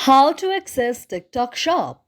How to access TikTok Shop.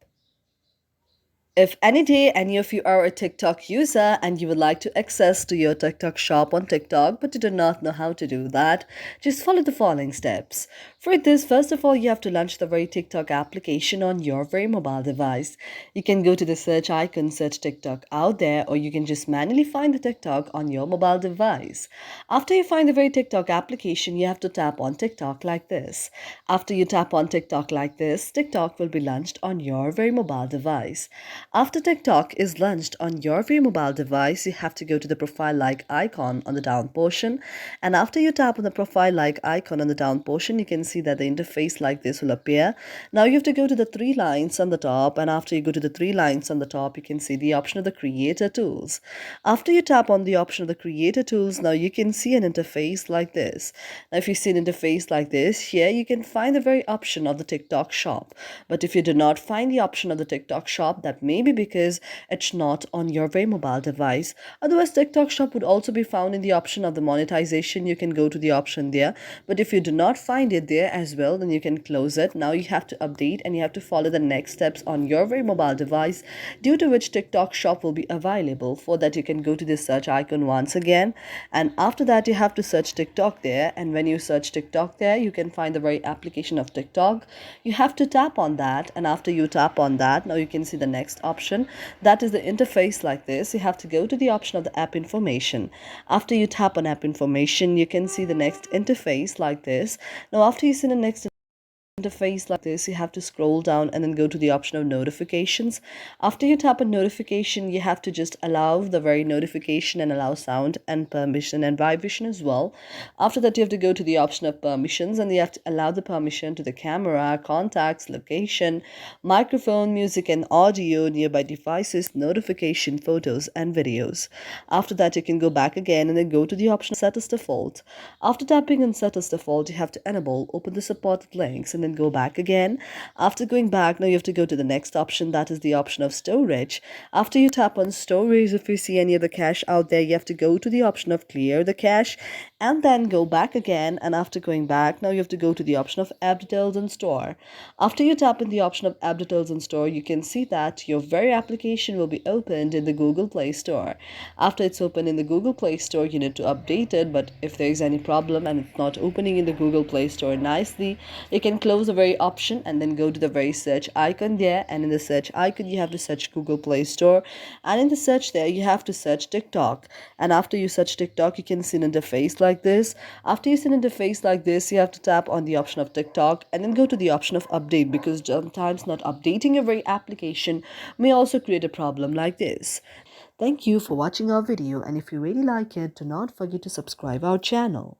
If any day any of you are a TikTok user and you would like to access to your TikTok shop on TikTok but you do not know how to do that, just follow the following steps. For this, first of all, you have to launch the very TikTok application on your very mobile device. You can go to the search icon, search TikTok out there, or you can just manually find the TikTok on your mobile device. After you find the very TikTok application, you have to tap on TikTok like this. After you tap on TikTok like this, TikTok will be launched on your very mobile device. After TikTok is launched on your very mobile device, you have to go to the profile like icon on the down portion. And after you tap on the profile like icon on the down portion, you can see that the interface like this will appear. Now you have to go to the three lines on the top, and after you go to the three lines on the top, you can see the option of the creator tools. After you tap on the option of the creator tools, now you can see an interface like this. Now if you see an interface like this, here you can find the very option of the TikTok shop. But if you do not find the option of the TikTok shop, that may be because it's not on your very mobile device. Otherwise, TikTok shop would also be found in the option of the monetization. You can go to the option there. But if you do not find it there as well, then you can close it. Now you have to update and you have to follow the next steps on your very mobile device, due to which TikTok shop will be available. For that, you can go to the search icon once again, and after that you have to search TikTok there. And when you search TikTok there, you can find the very application of TikTok. You have to tap on that, and after you tap on that, now you can see the next option. That is the interface like this. You have to go to the option of the app information. After you tap on app information, you can see the next interface like this. Now after you see the next interface like this, you have to scroll down and then go to the option of notifications. After you tap on notification, you have to just allow the very notification and allow sound and permission and vibration as well. After that, you have to go to the option of permissions and you have to allow the permission to the camera, contacts, location, microphone, music and audio, nearby devices, notification, photos and videos. After that, you can go back again and then go to the option set as default. After tapping on set as default, you have to enable open the supported links and then go back again. After going back, now you have to go to the next option, that is the option of storage. After you tap on storage, if you see any of the cache out there, you have to go to the option of clear the cache and then go back again. And after going back, now you have to go to the option of app details and store. After you tap in the option of app details and store, you can see that your very application will be opened in the Google Play Store. After it's open in the Google Play Store, you need to update it, but if there is any problem and it's not opening in the Google Play Store nicely, you can close the very option and then go to the very search icon there, and in the search icon you have to search Google Play Store, and in the search there you have to search TikTok. And after you search TikTok, you can see an interface like this. After you see an interface like this, you have to tap on the option of TikTok and then go to the option of update, because sometimes not updating your very application may also create a problem like this. Thank you for watching our video, and if you really like it, do not forget to subscribe our channel.